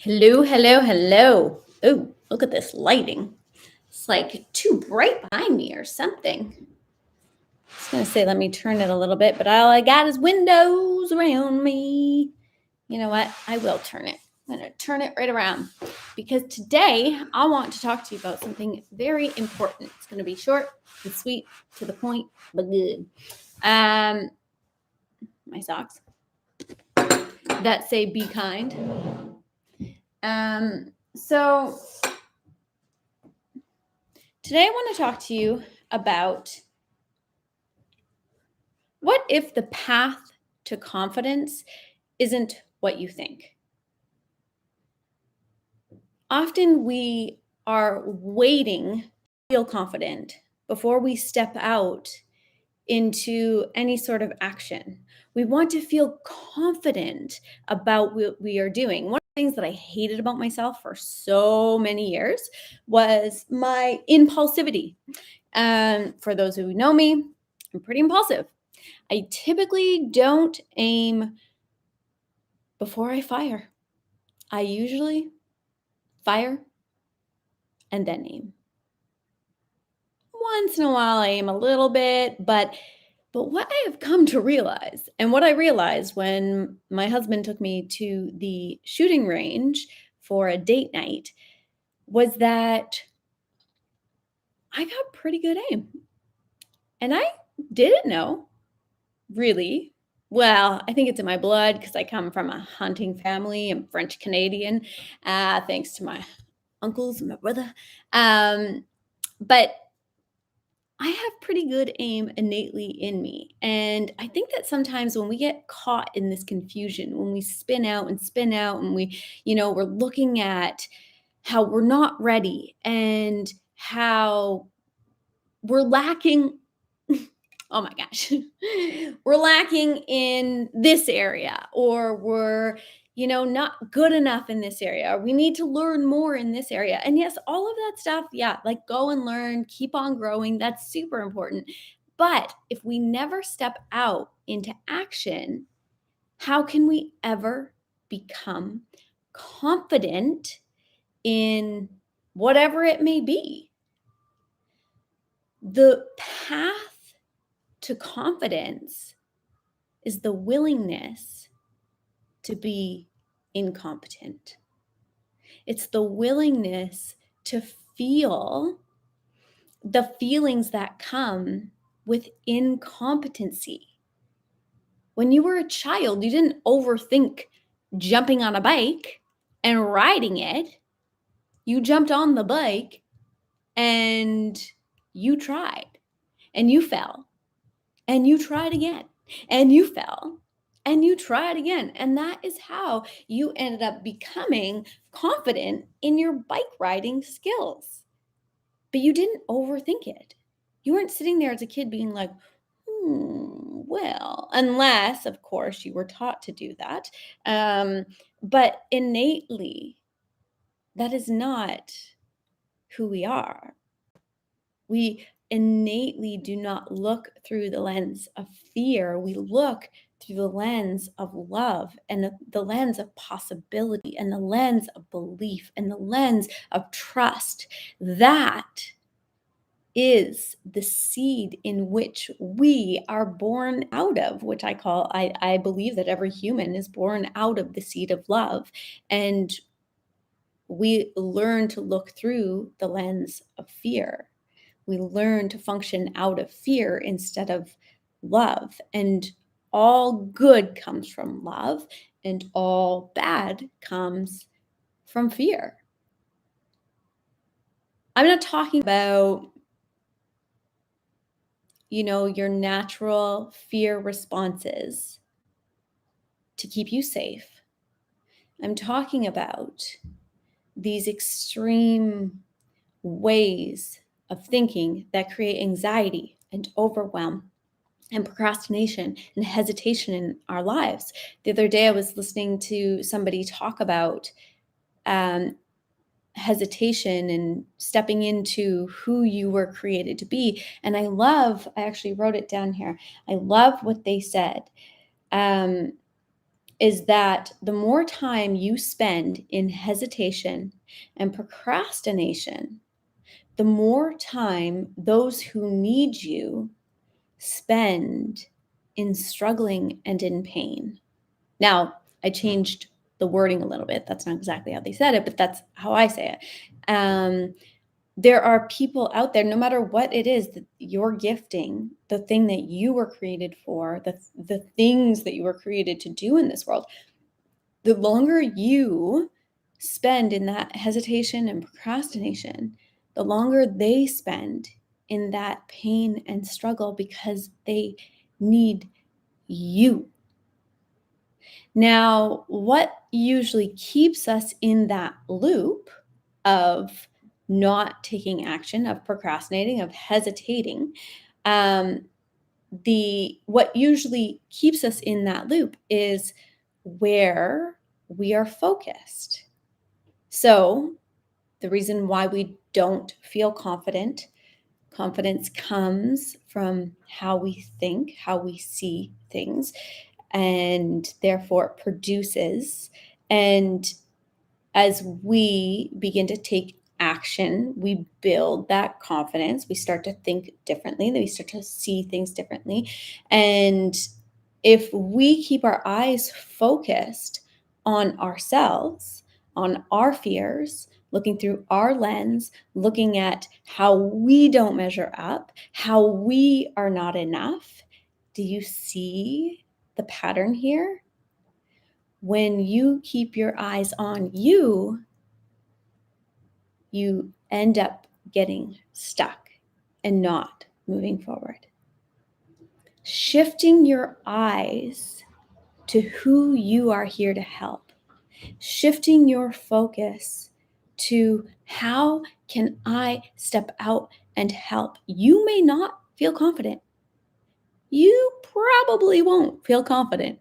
Hello, hello, hello. Oh, look at this lighting. It's like too bright behind me or something. I was going to say, let me turn it a little bit, but all I got is windows around me. You know what? I will turn it. I'm going to turn it right around because today I want to talk to you about something very important. It's going to be short and sweet, to the point, but good. My socks that say be kind. So today I want to talk to you about what if the path to confidence isn't what you think? Often we are waiting to feel confident before we step out into any sort of action. We want to feel confident about what we are doing. One of the things that I hated about myself for so many years was my impulsivity. For those who know me, I'm pretty impulsive. I typically don't aim before I fire. I usually fire and then aim. Once in a while I aim a little bit, but what I have come to realize, and what I realized when my husband took me to the shooting range for a date night, was that I got pretty good aim. And I didn't know, really. Well, I think it's in my blood because I come from a hunting family. I'm French Canadian, thanks to my uncles and my brother. But I have pretty good aim innately in me. And I think that sometimes when we get caught in this confusion, when we spin out and we're looking at how we're not ready and how we're lacking oh my gosh, we're lacking in this area, or we're, not good enough in this area, or we need to learn more in this area. And yes, all of that stuff, yeah, like go and learn, keep on growing. That's super important. But if we never step out into action, how can we ever become confident in whatever it may be? The path to confidence is the willingness to be incompetent. It's the willingness to feel the feelings that come with incompetency. When you were a child, you didn't overthink jumping on a bike and riding it. You jumped on the bike and you tried and you fell and you tried again and you fell and you tried again. And that is how you ended up becoming confident in your bike riding skills. But you didn't overthink it. You weren't sitting there as a kid being like, well, unless, of course, you were taught to do that. But innately, that is not who we are. We innately do not look through the lens of fear. We look through the lens of love and the lens of possibility and the lens of belief and the lens of trust. That is the seed in which we are born out of, which I believe that every human is born out of the seed of love. And we learn to look through the lens of fear. We learn to function out of fear instead of love. And all good comes from love, and all bad comes from fear. I'm not talking about, your natural fear responses to keep you safe. I'm talking about these extreme ways of thinking that create anxiety and overwhelm and procrastination and hesitation in our lives. The other day, I was listening to somebody talk about hesitation and stepping into who you were created to be. And I actually wrote it down here. I love what they said. is that the more time you spend in hesitation and procrastination, the more time those who need you spend in struggling and in pain. Now, I changed the wording a little bit. That's not exactly how they said it, but that's how I say it. There are people out there, no matter what it is that you're gifting, the thing that you were created for, the things that you were created to do in this world, the longer you spend in that hesitation and procrastination, the longer they spend in that pain and struggle because they need you. Now, what usually keeps us in that loop of not taking action, of procrastinating, of hesitating, um, what usually keeps us in that loop is where we are focused. So, the reason why we don't feel confident, confidence comes from how we think, how we see things, and therefore it produces. And as we begin to take action, we build that confidence. We start to think differently, then we start to see things differently. And if we keep our eyes focused on ourselves, on our fears, looking through our lens, looking at how we don't measure up, how we are not enough, do you see the pattern here? When you keep your eyes on you, you end up getting stuck and not moving forward. Shifting your eyes to who you are here to help, shifting your focus to how can I step out and help. You may not feel confident. You probably won't feel confident.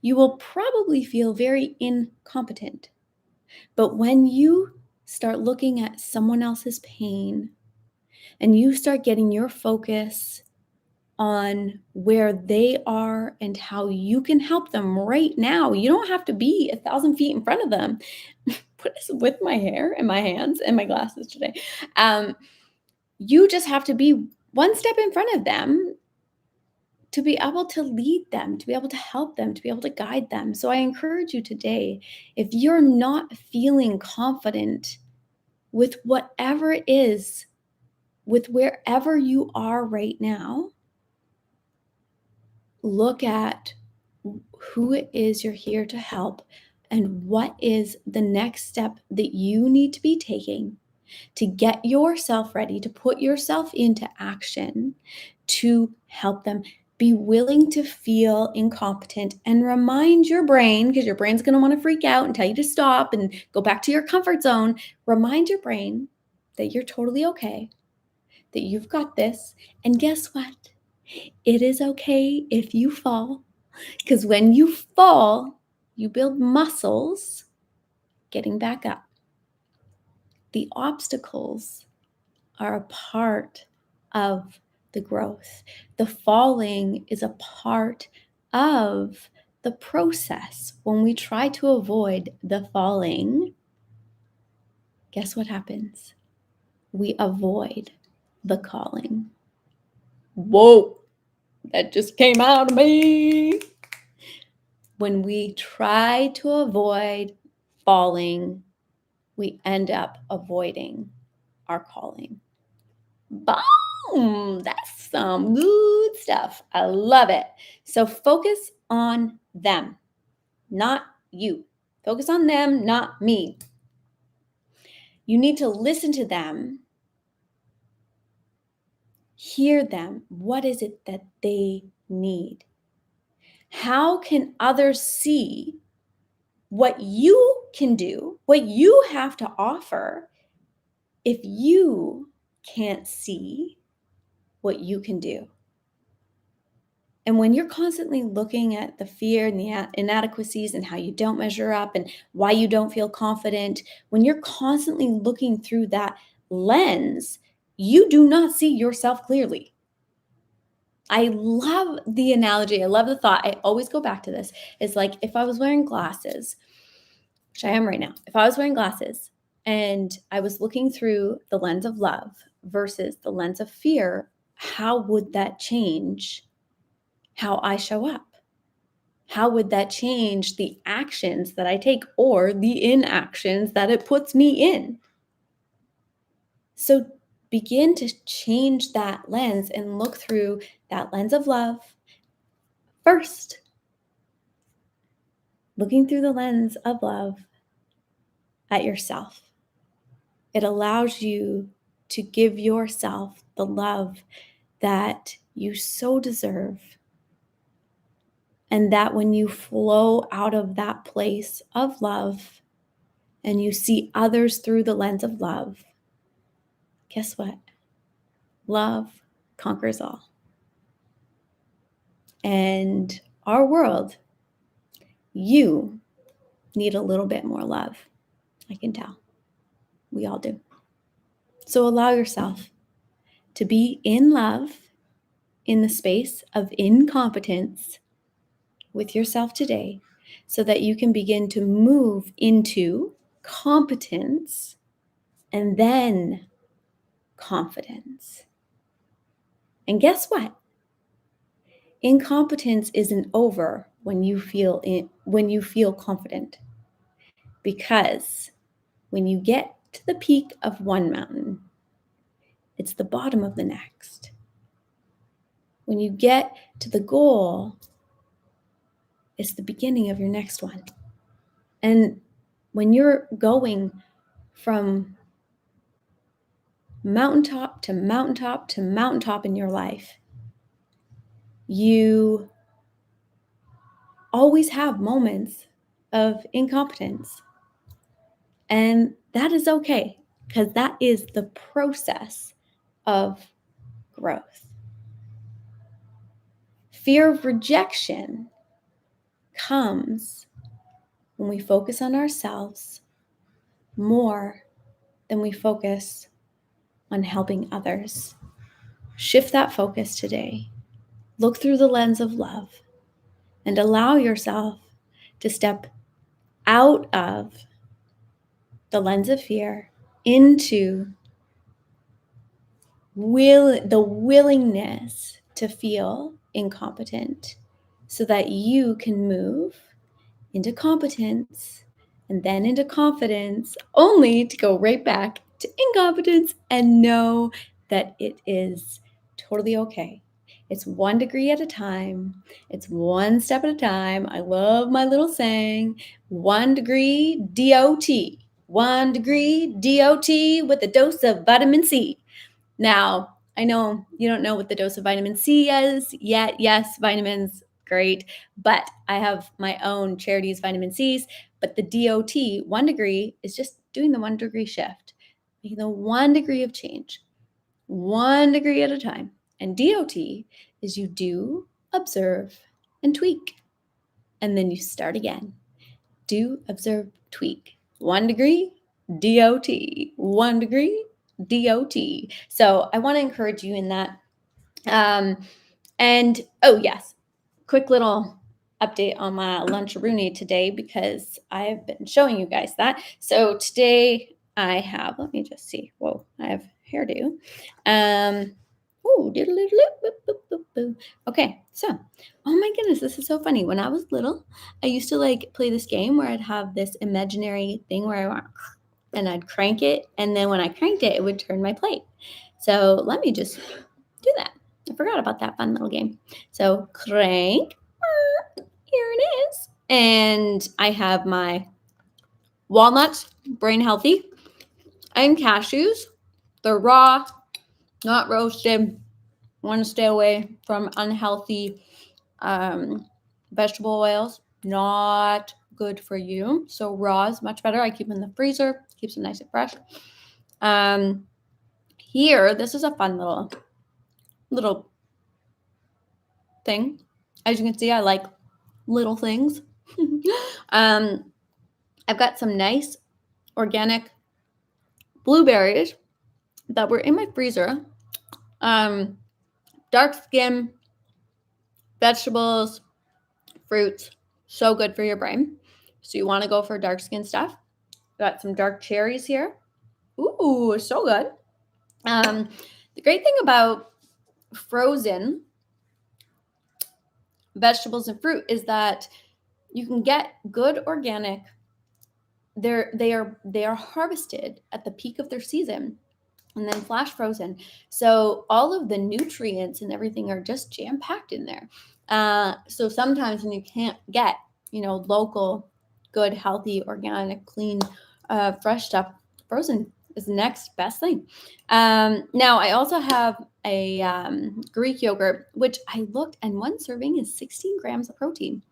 You will probably feel very incompetent. But when you start looking at someone else's pain and you start getting your focus on where they are and how you can help them right now, you don't have to be 1,000 feet in front of them. With my hair and my hands and my glasses today. You just have to be one step in front of them to be able to lead them, to be able to help them, to be able to guide them. So I encourage you today, if you're not feeling confident with whatever it is, with wherever you are right now, look at who it is you're here to help and what is the next step that you need to be taking to get yourself ready, to put yourself into action to help them. Be willing to feel incompetent and remind your brain, because your brain's going to want to freak out and tell you to stop and go back to your comfort zone. Remind your brain that you're totally okay, that you've got this. And guess what? It is okay if you fall, because when you fall, you build muscles getting back up. The obstacles are a part of the growth. The falling is a part of the process. When we try to avoid the falling, guess what happens? We avoid the calling. Whoa, that just came out of me. When we try to avoid falling, we end up avoiding our calling. Boom! That's some good stuff. I love it. So focus on them, not you. Focus on them, not me. You need to listen to them, hear them. What is it that they need? How can others see what you can do, what you have to offer, if you can't see what you can do? And when you're constantly looking at the fear and the inadequacies and how you don't measure up and why you don't feel confident, when you're constantly looking through that lens, you do not see yourself clearly. I love the analogy. I love the thought. I always go back to this. It's like if I was wearing glasses, which I am right now, if I was wearing glasses and I was looking through the lens of love versus the lens of fear, how would that change how I show up? How would that change the actions that I take or the inactions that it puts me in? So begin to change that lens and look through that lens of love first. Looking through the lens of love at yourself. It allows you to give yourself the love that you so deserve. And that when you flow out of that place of love and you see others through the lens of love, guess what? Love conquers all. And our world, you need a little bit more love. I can tell. We all do. So allow yourself to be in love in the space of incompetence with yourself today so that you can begin to move into competence and then confidence. And guess what? Incompetence isn't over when you feel confident, because when you get to the peak of one mountain, it's the bottom of the next. When you get to the goal, it's the beginning of your next one. And when you're going from mountaintop to mountaintop to mountaintop in your life, you always have moments of incompetence. And that is okay, because that is the process of growth. Fear of rejection comes when we focus on ourselves more than we focus on helping others. Shift that focus today. Look through the lens of love and allow yourself to step out of the lens of fear into the willingness to feel incompetent so that you can move into competence and then into confidence, only to go right back to incompetence and know that it is totally okay. It's 1 degree at a time. It's one step at a time. I love my little saying, 1 degree DOT. 1 degree DOT with a dose of vitamin C. Now, I know you don't know what the dose of vitamin C is yet. Yes, vitamins, great. But I have my own Charity's vitamin C's. But the DOT, 1 degree, is just doing the 1 degree shift, making the 1 degree of change, 1 degree at a time. And DOT is you do, observe, and tweak. And then you start again. Do, observe, tweak. 1 degree, DOT. 1 degree, DOT. So I want to encourage you in that. And oh, yes, quick little update on my Luncharoonie today, because I've been showing you guys that. So today I have, let me just see. Whoa, I have hairdo. Okay, so, oh my goodness, this is so funny. When I was little, I used to like play this game where I'd have this imaginary thing where I went and I'd crank it, and then when I cranked it, it would turn my plate. So let me just do that. I forgot about that fun little game. So crank, here it is. And I have my walnuts, brain healthy, and cashews. They're raw, not roasted. Want to stay away from unhealthy vegetable oils. Not good for you. So raw is much better. I keep them in the freezer, keeps them nice and fresh. Here, this is a fun little thing. As you can see, I like little things. I've got some nice organic blueberries that were in my freezer. Dark skin, vegetables, fruits, so good for your brain. So you want to go for dark skin stuff. Got some dark cherries here. Ooh, so good. The great thing about frozen vegetables and fruit is that you can get good organic. They are harvested at the peak of their season and then flash frozen. So all of the nutrients and everything are just jam packed in there. So sometimes when you can't get, local, good, healthy, organic, clean, fresh stuff, frozen is the next best thing. Now I also have a Greek yogurt, which I looked, and one serving is 16 grams of protein.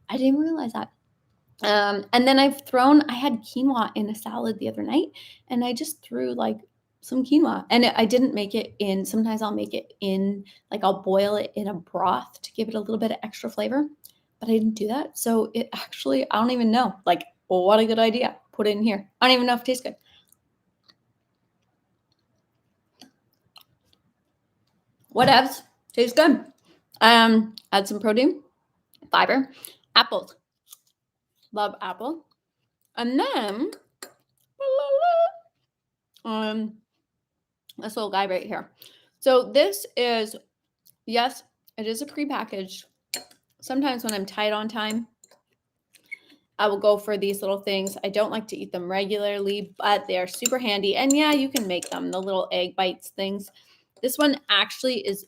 I didn't realize that. And then I had quinoa in a salad the other night, and I just threw like some quinoa, and I didn't make it in. Sometimes I'll make it in, like I'll boil it in a broth to give it a little bit of extra flavor, but I didn't do that. So it actually, I don't even know, like, well, what a good idea. Put it in here. I don't even know if it tastes good. Whatevs, tastes good. Add some protein, fiber, apples. Love apple. And then, this little guy right here. So this is, yes, it is a prepackaged. Sometimes when I'm tight on time, I will go for these little things. I don't like to eat them regularly, but they are super handy. And yeah, you can make them, the little egg bites things. This one actually is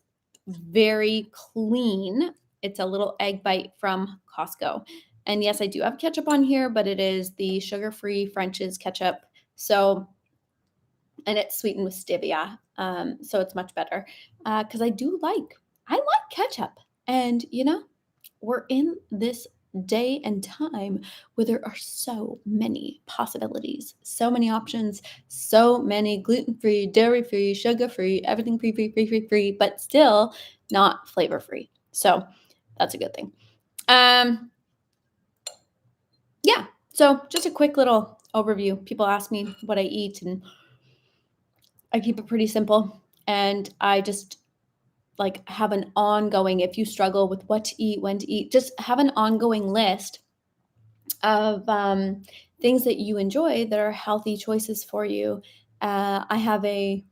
very clean. It's a little egg bite from Costco. And yes, I do have ketchup on here, but it is the sugar-free French's ketchup. So, and it's sweetened with stevia. So it's much better. Because I like ketchup. And, we're in this day and time where there are so many possibilities, so many options, so many gluten-free, dairy-free, sugar-free, everything free, but still not flavor-free. So that's a good thing. Yeah. So just a quick little overview. People ask me what I eat, and I keep it pretty simple. And I just have an ongoing, if you struggle with what to eat, when to eat, just have an ongoing list of things that you enjoy that are healthy choices for you. I have a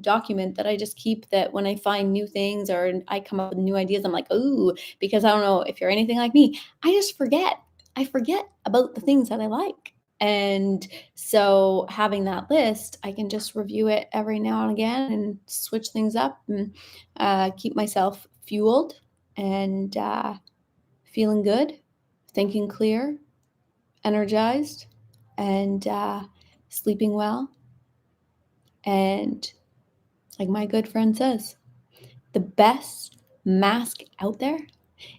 document that I just keep, that when I find new things or I come up with new ideas, I'm like, ooh, because I don't know if you're anything like me, I just forget. I forget about the things that I like. And so having that list, I can just review it every now and again and switch things up and keep myself fueled and feeling good, thinking clear, energized, and sleeping well. And like my good friend says, the best mask out there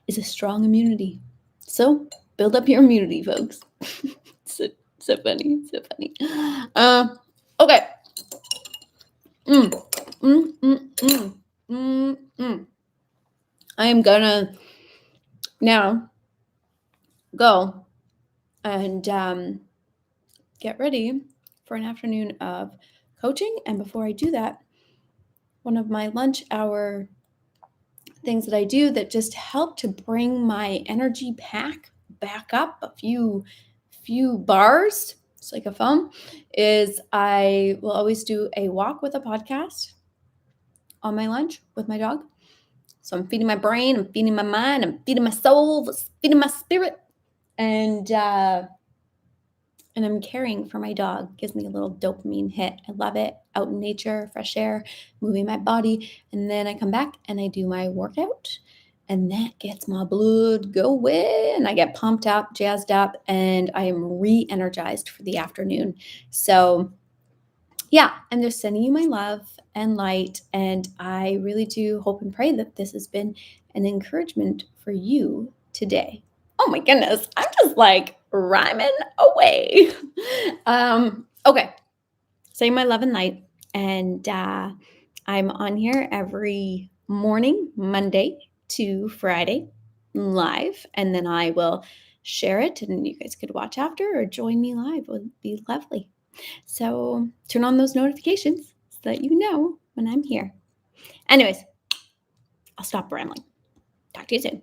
is a strong immunity. So build up your immunity, folks. so funny, so funny. Okay. I am gonna now go and get ready for an afternoon of coaching. And before I do that, one of my lunch hour things that I do that just help to bring my energy pack back up a few bars, it's like a phone, is I will always do a walk with a podcast on my lunch with my dog. So I'm feeding my brain, I'm feeding my mind, I'm feeding my soul, feeding my spirit, and I'm caring for my dog. Gives me a little dopamine hit. I love it. Out in nature, fresh air, moving my body. And then I come back and I do my workout. And that gets my blood going. I get pumped up, jazzed up, and I am re-energized for the afternoon. So yeah, I'm just sending you my love and light. And I really do hope and pray that this has been an encouragement for you today. Oh my goodness, I'm just like rhyming away. Okay, saying my love and light. And I'm on here every morning, Monday to Friday, live. And then I will share it, and you guys could watch after or join me live. It would be lovely. So turn on those notifications so that you know when I'm here. Anyways, I'll stop rambling. Talk to you soon.